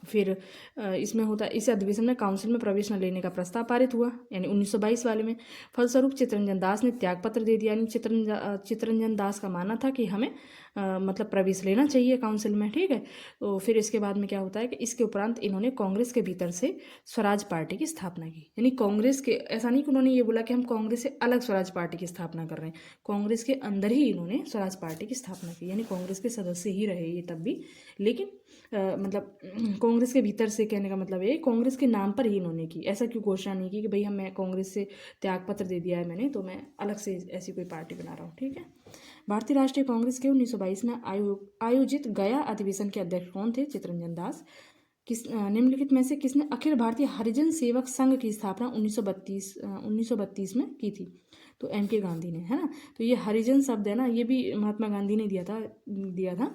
फिर इसमें होता है, इस अधिवेशन में काउंसिल में प्रवेश न लेने का प्रस्ताव पारित हुआ, यानी 1922 वाले में। फलस्वरूप चित्तरंजन दास ने त्यागपत्र दे दिया। यानी चित्तरंजन दास का मानना था कि हमें मतलब प्रवेश लेना चाहिए काउंसिल में। ठीक है, तो फिर इसके बाद में क्या होता है कि इसके उपरांत इन्होंने कांग्रेस के भीतर से स्वराज पार्टी की स्थापना की। यानी कांग्रेस के, ऐसा नहीं कि उन्होंने ये बोला कि हम कांग्रेस से अलग स्वराज पार्टी की स्थापना कर रहे हैं, कांग्रेस के अंदर ही इन्होंने स्वराज पार्टी की स्थापना की। यानी कांग्रेस के सदस्य ही रहे ये तब भी, लेकिन मतलब कांग्रेस के भीतर से, कहने का मतलब है कांग्रेस के नाम पर ही इन्होंने की। ऐसा क्यों घोषणा नहीं की कि भाई मैं कांग्रेस से त्यागपत्र दे दिया है मैंने, तो मैं अलग से ऐसी कोई पार्टी बना रहा हूँ। ठीक है, भारतीय राष्ट्रीय कांग्रेस के 1922 में आयोजित गया अधिवेशन के अध्यक्ष कौन थे? चित्तरंजन दास। निम्नलिखित में से किसने अखिल भारतीय हरिजन सेवक संघ की स्थापना 1932 में की थी? तो M.K. गांधी ने, है ना। तो ये हरिजन शब्द है ना, ये भी महात्मा गांधी ने दिया था।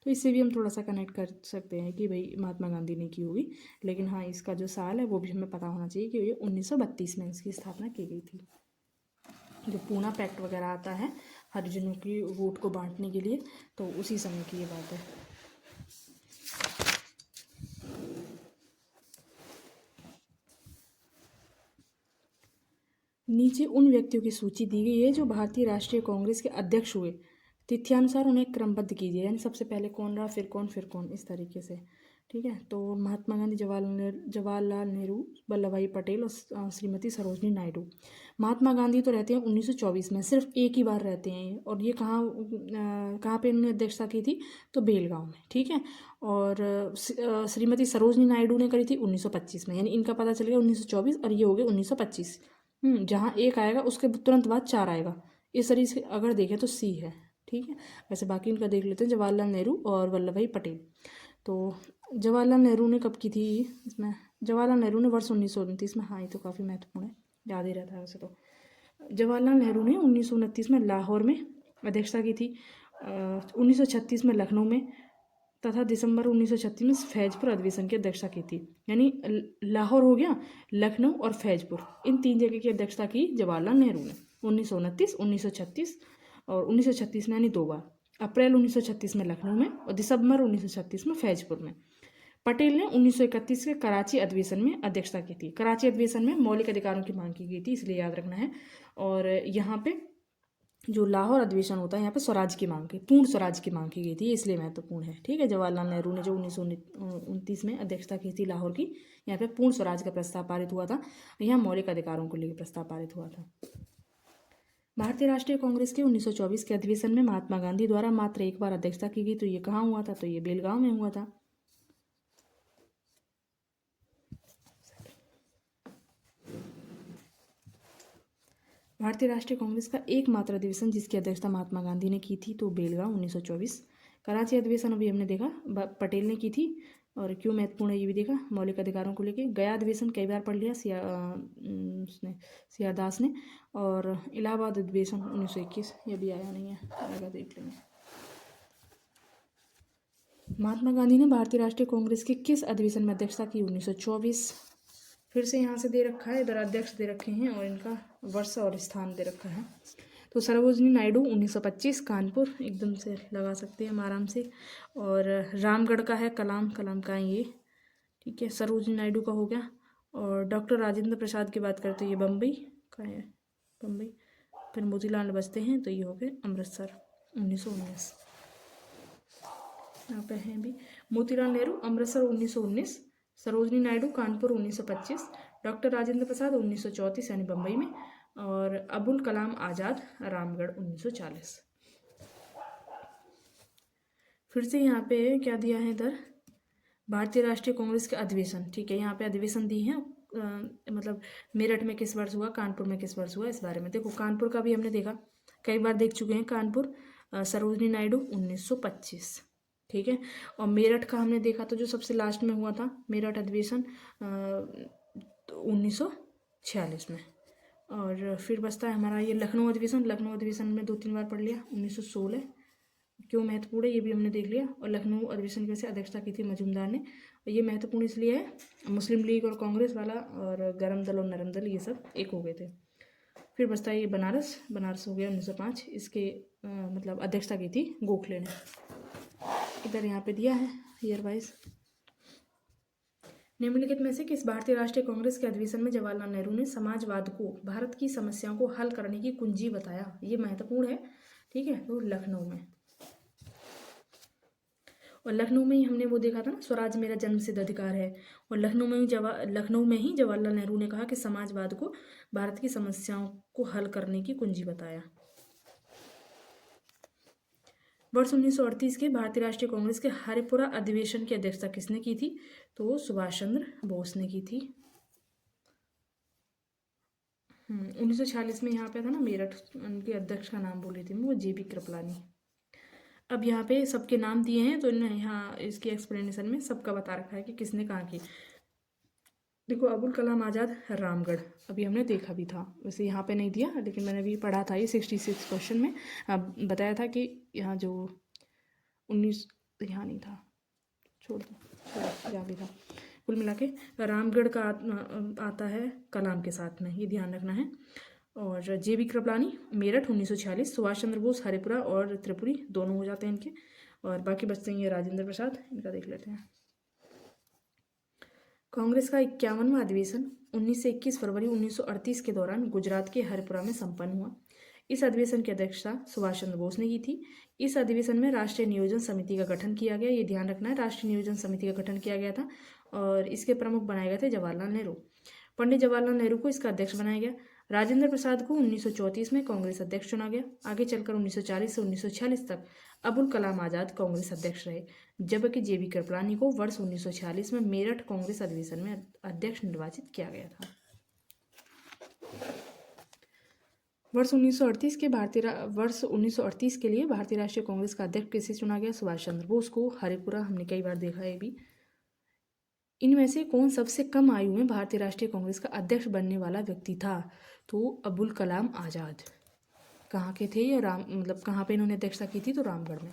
तो इससे भी हम थोड़ा सा कनेक्ट कर सकते हैं कि भाई महात्मा गांधी ने की होगी, लेकिन हाँ, इसका जो साल है वो भी हमें पता होना चाहिए कि ये 1932 में इसकी स्थापना की गई थी। जो पूना पैक्ट वगैरह आता है हरिजनों की वोट को बांटने के लिए, तो उसी समय की ये बात है। नीचे उन व्यक्तियों की सूची दी गई है जो भारतीय राष्ट्रीय कांग्रेस के अध्यक्ष हुए। तिथ्यानुसार उन्हें क्रमबद्ध कीजिए, यानी सबसे पहले कौन रहा, फिर कौन, इस तरीके से। ठीक है, तो महात्मा गांधी, जवाहरलाल नेहरू, वल्लभ भाई पटेल और श्रीमती सरोजनी नायडू। महात्मा गांधी तो रहते हैं 1924 में, सिर्फ एक ही बार रहते हैं, और ये कहाँ पे इन्होंने अध्यक्षता की थी? तो बेलगांव में। ठीक है, और श्रीमती सरोजनी नायडू ने करी थी 1925 में, यानी इनका पता चलेगा 1924 और ये हो गए 1925। जहाँ एक आएगा उसके तुरंत बाद 4 आएगा, इस तरीके से अगर देखें तो C है। ठीक है, वैसे बाकी इनका देख लेते हैं, जवाहरलाल नेहरू और वल्लभ भाई पटेल। तो जवाहरलाल नेहरू ने कब की थी इसमें? जवाहरलाल नेहरू ने वर्ष 1929 में। हाँ, ये तो काफ़ी महत्वपूर्ण है, याद ही रहता है वैसे तो। जवाहरलाल नेहरू ने 1929 में लाहौर में अध्यक्षता की थी, 1936 में लखनऊ में, तथा दिसंबर 1936 में फैजपुर अधिवेशन की अध्यक्षता की थी। यानी लाहौर हो गया, लखनऊ और फैजपुर, इन 3 जगह की अध्यक्षता की जवाहरलाल नेहरू ने 1929, 1936 और 1936 में, यानी 2 बार। अप्रैल 1936 में लखनऊ में और दिसंबर 1936 में फैजपुर में। पटेल ने 1931 के कराची अधिवेशन में अध्यक्षता की थी। कराची अधिवेशन में मौलिक अधिकारों की मांग की गई थी, इसलिए याद रखना है। और यहाँ पे जो लाहौर अधिवेशन होता है, यहाँ पे स्वराज की मांग की, पूर्ण स्वराज की मांग की गई थी, इसलिए महत्वपूर्ण है। ठीक है, जवाहरलाल नेहरू ने जो 1929 में अध्यक्षता की थी लाहौर की, यहाँ पे पूर्ण स्वराज का प्रस्ताव पारित हुआ था। यहाँ मौलिक अधिकारों को लेकर प्रस्ताव पारित हुआ था। भारतीय राष्ट्रीय कांग्रेस के 1924 के अधिवेशन में महात्मा गांधी द्वारा मात्र एक बार अध्यक्षता की गई, तो ये कहाँ हुआ था? तो ये बेलगांव में हुआ था। भारतीय राष्ट्रीय कांग्रेस का एकमात्र अधिवेशन जिसकी अध्यक्षता महात्मा गांधी ने की थी, तो बेलगांव 1924। कराची अधिवेशन अभी हमने देखा पटेल ने की थी, और क्यों महत्वपूर्ण है ये भी देखा, मौलिक अधिकारों को लेके। गया अधिवेशन कई बार पढ़ लिया सियादास ने। और इलाहाबाद अधिवेशन 1921, ये भी आया नहीं है, आएगा देख लेंगे। महात्मा गांधी ने भारतीय राष्ट्रीय कांग्रेस के किस अधिवेशन में अध्यक्षता की? 1924। फिर से यहाँ से दे रखा है, इधर अध्यक्ष दे रखे हैं और इनका वर्ष और स्थान दे रखा है। तो सरोजिनी नायडू 1925 कानपुर, एकदम से लगा सकते हैं हम आराम से। और रामगढ़ का है कलाम का है ये, ठीक है, सरोजिनी नायडू का हो गया। और डॉक्टर राजेंद्र प्रसाद की बात करते हैं, ये बम्बई का है, बम्बई। फिर मोतीलाल बसते हैं, तो ये हो गए अमृतसर 1919। यहाँ पे हैं भी मोतीलाल नेहरू अमृतसर 1919, सरोजिनी नायडू कानपुर 1925, डॉक्टर राजेंद्र प्रसाद 1934 यानी बम्बई में, और अबुल कलाम आज़ाद रामगढ़ 1940। फिर से यहाँ पे क्या दिया है इधर, भारतीय राष्ट्रीय कांग्रेस के अधिवेशन, ठीक है, यहाँ पे अधिवेशन दी है। मतलब मेरठ में किस वर्ष हुआ, कानपुर में किस वर्ष हुआ, इस बारे में देखो। कानपुर का भी हमने देखा, कई बार देख चुके हैं कानपुर। सरोजिनी नायडू 1925, ठीक है। और मेरठ का हमने देखा तो जो सबसे लास्ट में हुआ था मेरठ अधिवेशन 1946 में। और फिर बचता है हमारा ये लखनऊ अधिवेशन। लखनऊ अधिवेशन में 2-3 बार पढ़ लिया, 1916, क्यों महत्वपूर्ण है ये भी हमने देख लिया। और लखनऊ अधिवेशन की वैसे अध्यक्षता की थी मजूमदार ने, और ये महत्वपूर्ण इसलिए है, मुस्लिम लीग और कांग्रेस वाला और गरम दल और नरम दल ये सब एक हो गए थे। फिर बचता है ये बनारस हो गया 1905, इसके मतलब अध्यक्षता की थी गोखले ने। इधर यहाँ पे दिया है ईयर वाइज। निम्नलिखित में से किस भारतीय राष्ट्रीय कांग्रेस के अधिवेशन में जवाहरलाल नेहरू ने समाजवाद को भारत की समस्याओं को हल करने की कुंजी बताया? ये महत्वपूर्ण है, ठीक है। तो लखनऊ में, और लखनऊ में ही हमने वो देखा था ना, स्वराज मेरा जन्मसिद्ध अधिकार है। और लखनऊ में ही जवाहरलाल नेहरू ने कहा कि समाजवाद को भारत की समस्याओं को हल करने की कुंजी बताया। वर्ष 1938 के भारतीय राष्ट्रीय कांग्रेस के हरिपुरा अधिवेशन की अध्यक्षता किसने की थी? तो सुभाष चंद्र बोस ने की थी। 1946 में यहाँ पे था ना मेरठ, उनके अध्यक्ष का नाम बोली थी वो JB कृपलानी। अब यहाँ पे सबके नाम दिए हैं, तो यहाँ इसकी एक्सप्लेनेशन में सबका बता रखा है कि किसने कहाँ की। देखो अबुल कलाम आज़ाद रामगढ़, अभी हमने देखा भी था, वैसे यहाँ पे नहीं दिया, लेकिन मैंने अभी पढ़ा था ये 66 क्वेश्चन में बताया था कि यहाँ जो 19 यहाँ नहीं था, छोड़ दो, यहाँ भी था। कुल मिला के रामगढ़ का आता है कलाम के साथ में, ये ध्यान रखना है। और JB कृपलानी मेरठ 1946, सुभाष चंद्र बोस हरिपुरा और त्रिपुरी दोनों हो जाते हैं इनके। और बाकी बचते हैं ये राजेंद्र प्रसाद, इनका देख लेते हैं। कांग्रेस का 51वां अधिवेशन 19 से 21 फरवरी 1938 के दौरान गुजरात के हरिपुरा में संपन्न हुआ। इस अधिवेशन की अध्यक्षता सुभाष चंद्र बोस ने की थी। इस अधिवेशन में राष्ट्रीय नियोजन समिति का गठन किया गया, ये ध्यान रखना है, राष्ट्रीय नियोजन समिति का गठन किया गया था। और इसके प्रमुख बनाए गए थे जवाहरलाल नेहरू। पंडित जवाहरलाल नेहरू को इसका अध्यक्ष बनाया गया। राजेंद्र प्रसाद को 1934 में कांग्रेस अध्यक्ष चुना गया। आगे चलकर 1940 से 1946 तक अबुल कलाम आज़ाद कांग्रेस अध्यक्ष रहे, जबकि JB कृपलानी को वर्ष 1946 में मेरठ कांग्रेस अधिवेशन में अध्यक्ष निर्वाचित किया गया था। वर्ष 1938 के लिए भारतीय राष्ट्रीय कांग्रेस का अध्यक्ष किसे चुना गया? सुभाष चंद्र बोस को। हरिपुरा हमने कई बार देखा है भी। इनमें से कौन सबसे कम आयु में भारतीय राष्ट्रीय कांग्रेस का अध्यक्ष बनने वाला व्यक्ति था? तो अबुल कलाम आज़ाद। कहाँ के थे ये? मतलब कहाँ पे इन्होंने अध्यक्षता की थी? तो रामगढ़ में।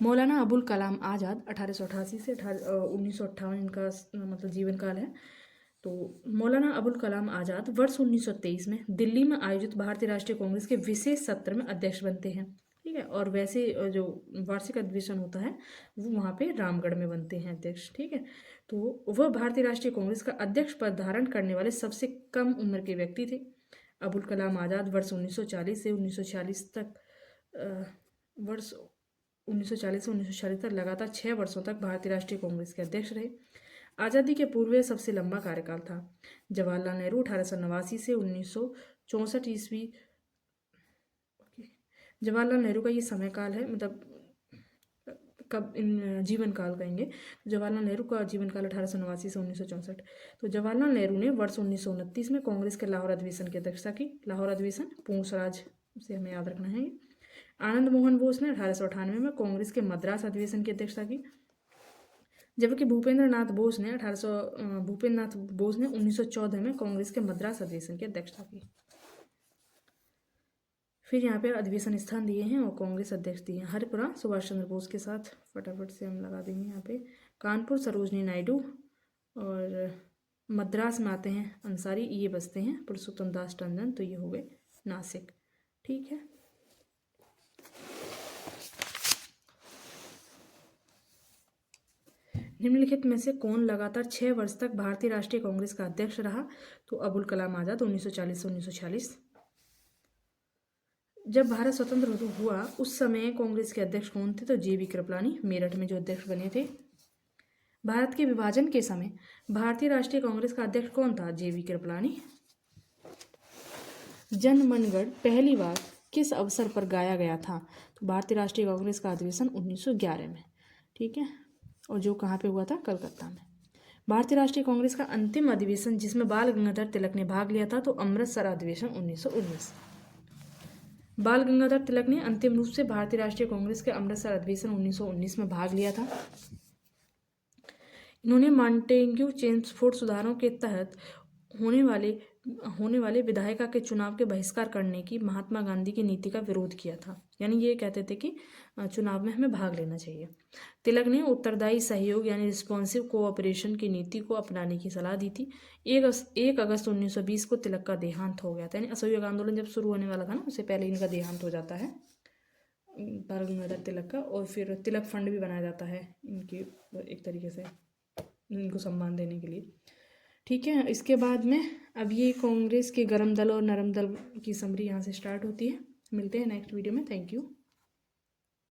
मौलाना अबुल कलाम आज़ाद 1888 से 1958 इनका मतलब जीवन काल है। तो मौलाना अबुल कलाम आज़ाद वर्ष 1923 में दिल्ली में आयोजित भारतीय राष्ट्रीय कांग्रेस के विशेष सत्र में अध्यक्ष बनते हैं, ठीक है। और वैसे जो वार्षिक अधिवेशन होता है वो वहाँ पे रामगढ़ में बनते हैं अध्यक्ष, ठीक है। तो वह भारतीय राष्ट्रीय कांग्रेस का अध्यक्ष पद धारण करने वाले सबसे कम उम्र के व्यक्ति थे। अबुल कलाम आज़ाद वर्ष 1940 से 1946 तक वर्ष 1940 से 1946 तक लगातार 6 वर्षों तक भारतीय राष्ट्रीय कांग्रेस के अध्यक्ष रहे। आज़ादी के पूर्व यह सबसे लंबा कार्यकाल था। जवाहरलाल नेहरू 1889 से 1964 ईस्वी, जवाहरलाल नेहरू का ये समय काल है, मतलब कब इन जीवन काल कहेंगे। जवाहरलाल नेहरू का जीवन काल 1889 से 1964। तो जवाहरलाल नेहरू ने वर्ष 1929 में कांग्रेस के लाहौर अधिवेशन की अध्यक्षता की। लाहौर अधिवेशन पूर्ण स्वराज से हमें याद रखना है। आनंद मोहन बोस ने 1898 में कांग्रेस के मद्रास अधिवेशन की अध्यक्षता की, जबकि भूपेंद्र नाथ बोस ने 1914 में कांग्रेस के मद्रास अधिवेशन की अध्यक्षता की। फिर यहाँ पे अधिवेशन स्थान दिए हैं और कांग्रेस अध्यक्ष दिए हैं। हरिपुरा सुभाष चंद्र बोस के साथ फटाफट से हम लगा देंगे यहाँ पे। कानपुर सरोजनी नायडू, और मद्रास में आते हैं अंसारी, ये बसते हैं पुरुषोत्तम दास टंडन, तो ये हो गए नासिक, ठीक है। निम्नलिखित में से कौन लगातार 6 वर्ष तक भारतीय राष्ट्रीय कांग्रेस का अध्यक्ष रहा? तो अबुल कलाम आज़ाद 1940 से 1946। जब भारत स्वतंत्र हुआ उस समय कांग्रेस के अध्यक्ष कौन थे? तो JB कृपलानी, मेरठ में जो अध्यक्ष बने थे। भारत के विभाजन के समय भारतीय राष्ट्रीय कांग्रेस का अध्यक्ष कौन था? JB कृपलानी। जनमनगढ़ पहली बार किस अवसर पर गाया गया था? तो भारतीय राष्ट्रीय कांग्रेस का अधिवेशन 1911 में, ठीक है। और जो कहाँ पे हुआ था? कलकत्ता में। भारतीय राष्ट्रीय कांग्रेस का अंतिम अधिवेशन जिसमें बाल गंगाधर तिलक ने भाग लिया था, तो अमृतसर अधिवेशन 1919। बाल गंगाधर तिलक ने अंतिम रूप से भारतीय राष्ट्रीय कांग्रेस के अमृतसर अधिवेशन 1919 में भाग लिया था। इन्होंने मॉन्टेग्यू चेम्सफोर्ड सुधारों के तहत होने वाले विधायिका के चुनाव के बहिष्कार करने की महात्मा गांधी की नीति का विरोध किया था। यानी ये कहते थे कि चुनाव में हमें भाग लेना चाहिए। तिलक ने उत्तरदायी सहयोग यानी रिस्पॉन्सिव कोऑपरेशन की नीति को अपनाने की सलाह दी थी। 1 अगस्त 1920 को तिलक का देहांत हो गया था। यानी असहयोग आंदोलन जब शुरू होने वाला था ना, उससे पहले इनका देहांत हो जाता है, बाल गंगाधर तिलक का। और फिर तिलक फंड भी बनाया जाता है इनकी, एक तरीके से इनको सम्मान देने के लिए, ठीक है। इसके बाद में अब ये कांग्रेस के गर्म दल और नरम दल की समरी यहाँ से स्टार्ट होती है। मिलते हैं नेक्स्ट वीडियो में। Thank you.